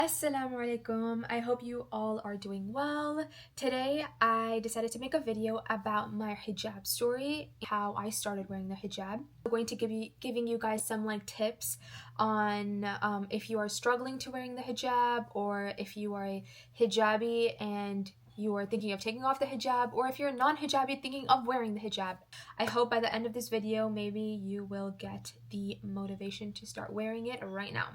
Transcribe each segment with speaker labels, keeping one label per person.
Speaker 1: Asalamualaikum. I hope you all are doing well. Today I decided to make a video about my hijab story, how I started wearing the hijab. I'm going to giving you guys some tips on if you are struggling to wearing the hijab, or if you are a hijabi and you are thinking of taking off the hijab, or if you're a non-hijabi thinking of wearing the hijab. I hope by the end of this video maybe you will get the motivation to start wearing it right now.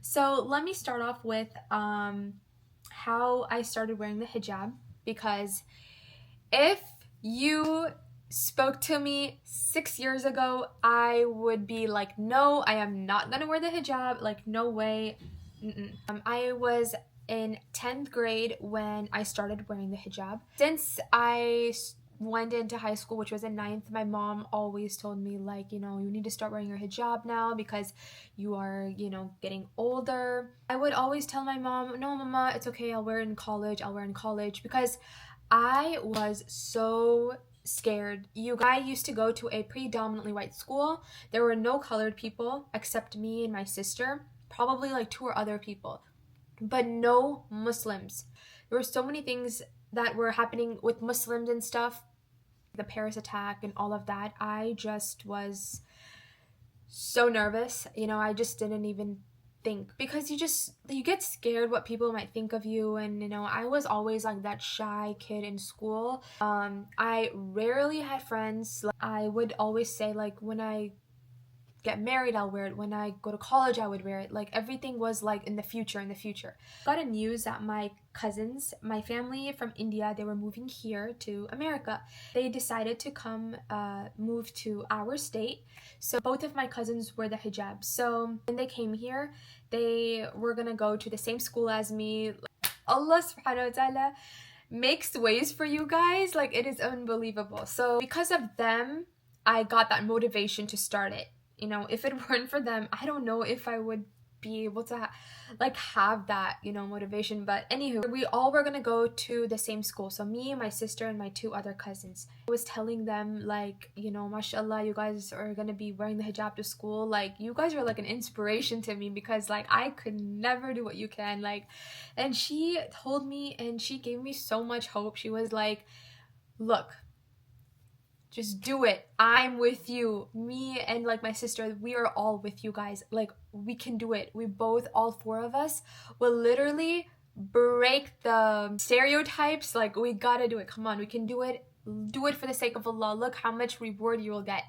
Speaker 1: So let me start off with how I started wearing the hijab, because if you spoke to me 6 years ago, I would be like, no, I am not gonna wear the hijab, like no way. I was in 10th grade when I started wearing the hijab. Since I went into high school, which was in 9th, my mom always told me you need to start wearing your hijab now because you are getting older. I would always tell my mom, no mama, it's okay, I'll wear it in college, because I was so scared. I used to go to a predominantly white school. There were no colored people except me and my sister, probably 2 or other people, but no Muslims. There were so many things that were happening with Muslims and stuff, the Paris attack and all of that. I just was so nervous. I just didn't even think, because you get scared what people might think of you. And I was always that shy kid in school. I rarely had friends. I would always say when I get married I'll wear it, when I go to college I would wear it. Everything was in the future. Got a news that my cousins, my family from India, they were moving here to America. They decided to come move to our state, so both of my cousins wear the hijab. So when they came here, they were gonna go to the same school as me. Allah subhanahu wa ta'ala makes ways for you guys, it is unbelievable. So because of them I got that motivation to start it. If it weren't for them, I don't know if I would be able to have that motivation. But anywho, we all were gonna go to the same school, so me, my sister, and my 2 other cousins. I was telling them mashallah, you guys are gonna be wearing the hijab to school. You guys are an inspiration to me, because I could never do what you can. And she told me, and she gave me so much hope. She was like, look, just do it. I'm with you. Me and my sister, we are all with you guys. We can do it. We both, all 4 of us, will literally break the stereotypes. We gotta do it. Come on, we can do it. Do it for the sake of Allah. Look how much reward you will get.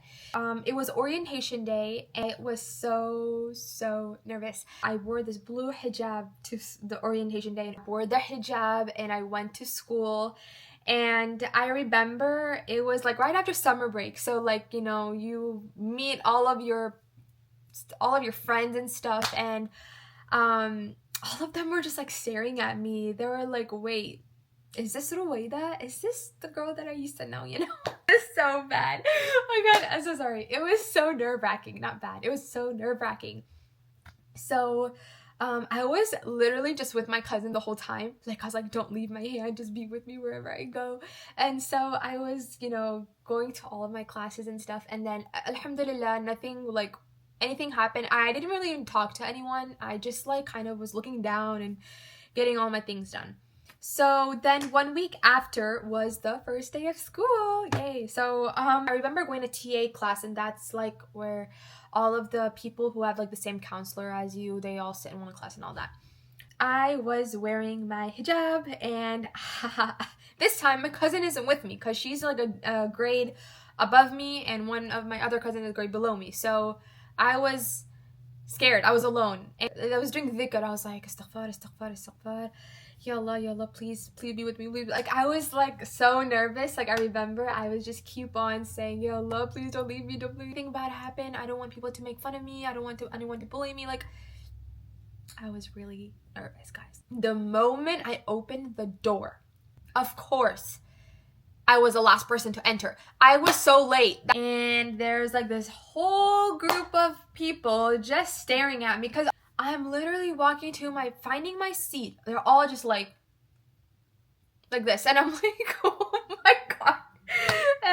Speaker 1: It was orientation day, and it was so nervous. I wore this blue hijab to the orientation day. I wore the hijab and I went to school. And I remember it was right after summer break, so you meet all of your friends and stuff, and all of them were just staring at me. They were like, wait, is this Ruwaida? Is this the girl that I used to know? It's so bad. Oh my god, I'm so sorry. It was so nerve-wracking. Not bad, it was so nerve-wracking. So I was literally just with my cousin the whole time. I was like, don't leave my hand, just be with me wherever I go. And so I was, going to all of my classes and stuff. And then, alhamdulillah, nothing anything happened. I didn't really even talk to anyone. I just kind of was looking down and getting all my things done. So then 1 week after was the first day of school. Yay. So I remember going to TA class, and that's where all of the people who have the same counselor as you, they all sit in one class and all that. I was wearing my hijab, and this time my cousin isn't with me, because she's a grade above me, and one of my other cousins is a grade below me. So I was scared. I was alone. And I was doing dhikr. I was like, astaghfar. Ya Allah, please be with me. Please. I was so nervous. I remember I was just keep on saying, Ya Allah, please don't leave me. Don't let anything bad happen. I don't want people to make fun of me. I don't want anyone to bully me. I was really nervous, guys. The moment I opened the door, of course, I was the last person to enter. I was so late, and there's this whole group of people just staring at me, because I'm literally walking to finding my seat. They're all just like this, and I'm like, oh my god.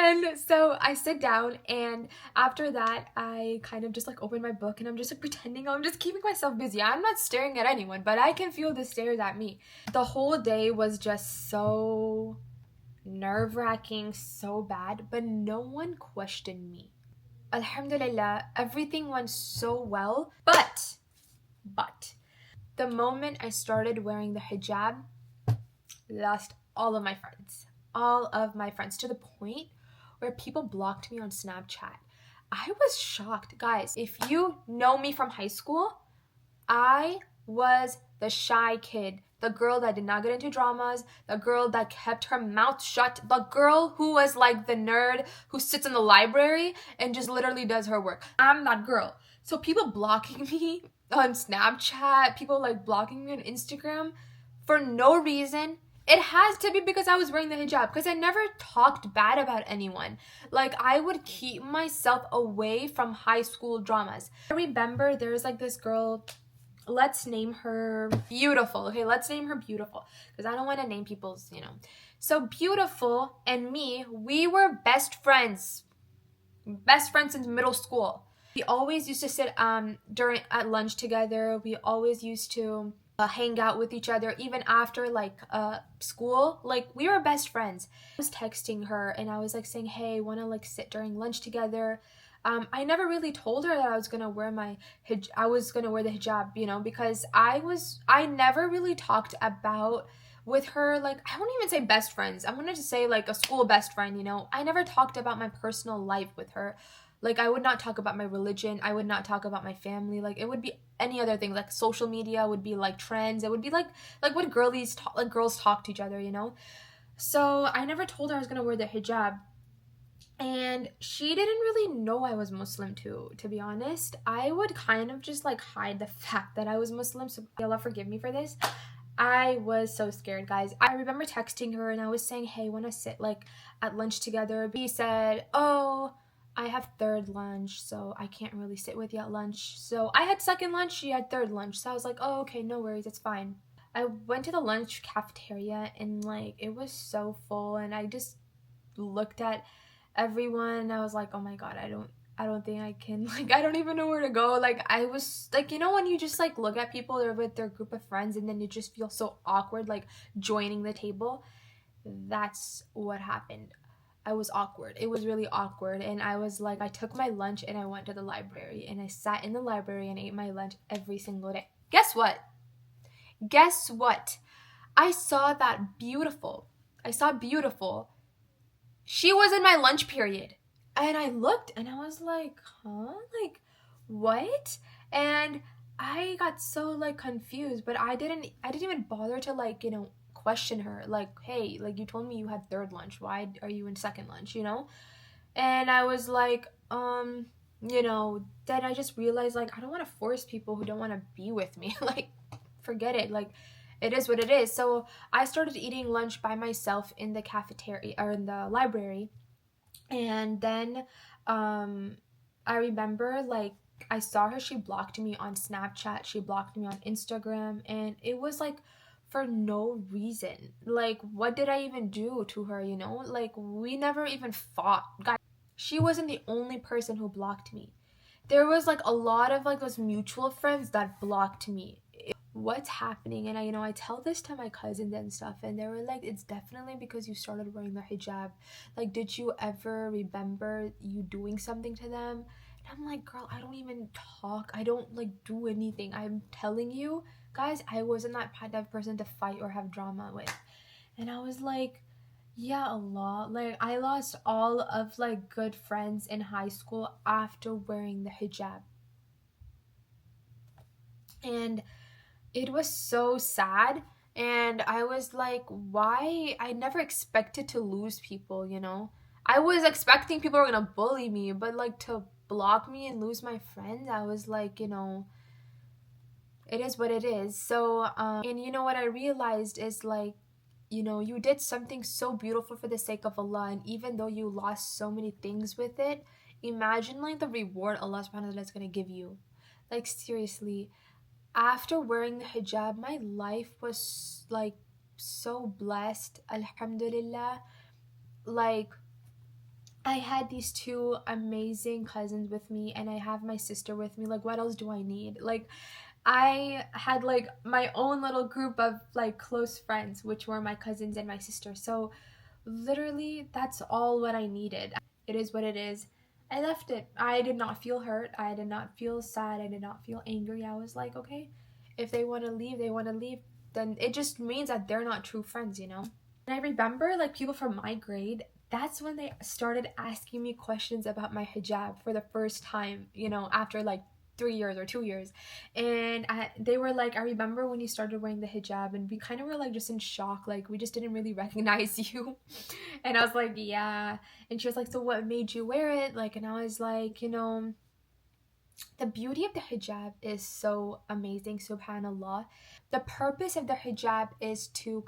Speaker 1: And so I sit down, and after that I kind of just like open my book, and I'm just like pretending I'm just keeping myself busy. I'm not staring at anyone, but I can feel the stares at me. The whole day was just so nerve-wracking, so bad, but no one questioned me. Alhamdulillah, everything went so well, but the moment I started wearing the hijab, lost all of my friends. All of my friends, to the point where people blocked me on Snapchat. I was shocked. Guys, if you know me from high school, I was the shy kid, the girl that did not get into dramas, the girl that kept her mouth shut, the girl who was like the nerd who sits in the library and just literally does her work. I'm that girl. So people blocking me on Snapchat, people like blocking me on Instagram for no reason. It has to be because I was wearing the hijab, because I never talked bad about anyone. Like, I would keep myself away from high school dramas. I remember there's like this girl, let's name her Beautiful. Okay, let's name her Beautiful, because I don't want to name people's, you know. So Beautiful and me, we were best friends since middle school. We always used to sit at lunch together. We always used to hang out with each other even after like school. Like, we were best friends. I was texting her and I was like saying, hey, want to like sit during lunch together. I never really told her that I was gonna wear the hijab, you know, because I never really talked about with her, like, I won't even say best friends, I'm gonna just say like a school best friend, you know. I never talked about my personal life with her. Like, I would not talk about my religion, I would not talk about my family. Like, it would be any other thing. Like, social media would be like trends, it would be like what girls talk to each other, you know. So I never told her I was gonna wear the hijab. And she didn't really know I was Muslim too, to be honest. I would kind of just like hide the fact that I was Muslim, so Allah forgive me for this. I was so scared, guys. I remember texting her and I was saying, hey, wanna sit like at lunch together? He said, oh, I have third lunch, so I can't really sit with you at lunch. So I had second lunch, she had third lunch. So I was like, oh, okay, no worries, it's fine. I went to the lunch cafeteria and like it was so full, and I just looked at everyone and I was like, oh my god, I don't think I can, like, I don't even know where to go. Like, I was like, you know, when you just like look at people, they're with their group of friends and then you just feel so awkward like joining the table. That's what happened. I was awkward. It was really awkward. And I was like, I took my lunch and I went to the library and I sat in the library and ate my lunch every single day. Guess what? I saw Beautiful. She was in my lunch period. And I looked and I was like, huh? Like, what? And I got so like confused, but I didn't even bother to like, you know, question her. Like, hey, like, you told me you had third lunch. Why are you in second lunch, you know? And I was like, you know, then I just realized, like, I don't want to force people who don't want to be with me. Like, forget it. Like, it is what it is. So I started eating lunch by myself in the cafeteria or in the library. And then I remember, like, I saw her, she blocked me on Snapchat, she blocked me on Instagram, and it was like for no reason. Like, what did I even do to her, you know? Like, we never even fought. Guys, she wasn't the only person who blocked me. There was like a lot of like those mutual friends that blocked me. What's happening? And I tell this to my cousins and stuff, and they were like, it's definitely because you started wearing the hijab. Like, did you ever remember you doing something to them? And I'm like, girl, I don't even talk, I don't like do anything. I'm telling you guys, I wasn't that type of person to fight or have drama with. And I was like, yeah, Allah, like, I lost all of like good friends in high school after wearing the hijab. And it was so sad. And I was like, why? I never expected to lose people, you know. I was expecting people were gonna bully me, but like to block me and lose my friends, I was like, you know, it is what it is. So and you know what I realized is, like, you know, you did something so beautiful for the sake of Allah, and even though you lost so many things with it, imagine like the reward Allah subhanahu wa ta'ala is gonna give you. Like, seriously, after wearing the hijab, my life was like so blessed, alhamdulillah. Like, I had these two amazing cousins with me, and I have my sister with me. Like, what else do I need? Like, I had like my own little group of like close friends, which were my cousins and my sister. So literally, that's all what I needed. It is what it is. I left it. I did not feel hurt. I did not feel sad. I did not feel angry. I was like, okay, if they want to leave, they want to leave. Then it just means that they're not true friends, you know? And I remember like people from my grade, that's when they started asking me questions about my hijab for the first time, you know, after like 3 years or 2 years. And they were like, I remember when you started wearing the hijab, and we kind of were like just in shock, like we just didn't really recognize you. And I was like, yeah. And she was like, so what made you wear it? Like, and I was like, you know, the beauty of the hijab is so amazing, subhanallah. The purpose of the hijab is to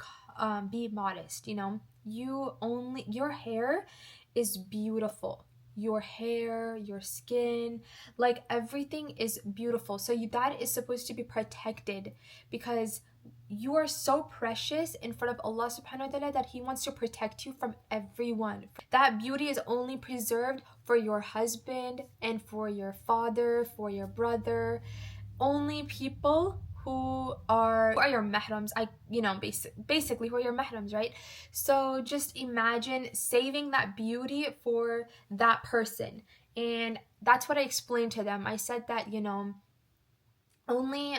Speaker 1: be modest, you know. Your hair is beautiful. Your hair, your skin, like everything is beautiful. So that is supposed to be protected, because you are so precious in front of Allah subhanahu wa ta'ala that He wants to protect you from everyone. That beauty is only preserved for your husband and for your father, for your brother. Only people who are your mahrams, basically who are your mahrams, right? So just imagine saving that beauty for that person. And that's what I explained to them. I said that, you know, only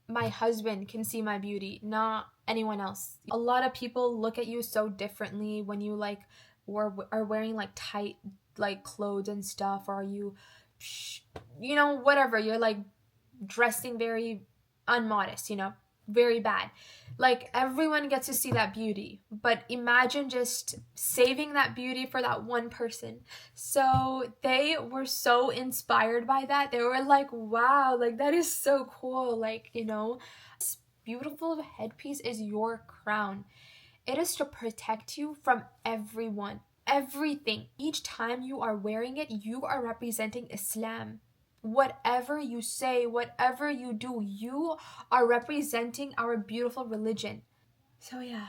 Speaker 1: my husband can see my beauty, not anyone else. A lot of people look at you so differently when you like are wearing like tight like clothes and stuff, or you know, whatever, you're like dressing very unmodest, you know, very bad. Like everyone gets to see that beauty, but imagine just saving that beauty for that one person. So they were so inspired by that. They were like, wow, like that is so cool. Like, you know, this beautiful headpiece is your crown. It is to protect you from everyone, everything. Each time you are wearing it, you are representing Islam. Whatever you say, whatever you do, you are representing our beautiful religion. So yeah,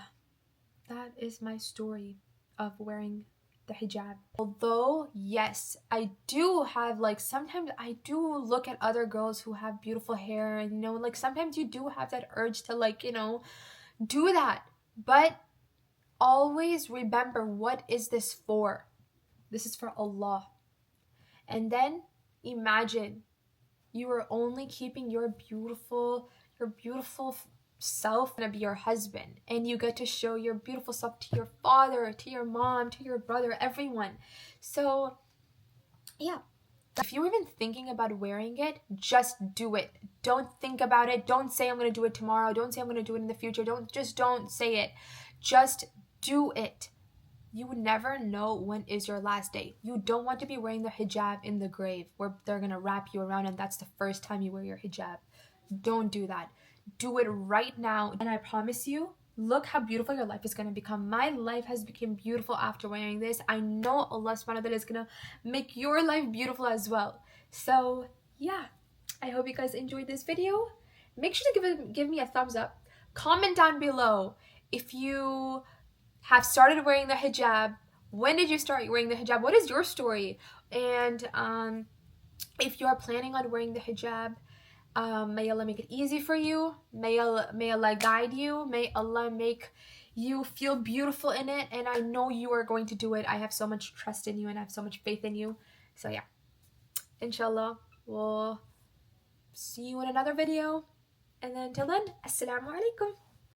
Speaker 1: that is my story of wearing the hijab. Although, yes, I do have like, sometimes I do look at other girls who have beautiful hair, and you know, like sometimes you do have that urge to like, you know, do that. But always remember, what is this for? This is for Allah. And then imagine you are only keeping your beautiful self gonna be your husband, and you get to show your beautiful self to your father, to your mom, to your brother, everyone. So yeah, if you're even thinking about wearing it, just do it. Don't think about it. Don't say I'm gonna do it tomorrow. Don't say I'm gonna do it in the future. Don't say it. Just do it. You would never know when is your last day. You don't want to be wearing the hijab in the grave where they're gonna wrap you around and that's the first time you wear your hijab. Don't do that. Do it right now, and I promise you, look how beautiful your life is gonna become. My life has become beautiful after wearing this. I know Allah subhanahu wa ta'ala is gonna make your life beautiful as well. So yeah, I hope you guys enjoyed this video. Make sure to give me a thumbs up. Comment down below if you have started wearing the hijab. When did you start wearing the hijab? What is your story? And if you are planning on wearing the hijab, may Allah make it easy for you. May Allah guide you. May Allah make you feel beautiful in it. And I know you are going to do it. I have so much trust in you, and I have so much faith in you. So yeah, inshallah, we'll see you in another video. And then until then, Asalamualaikum.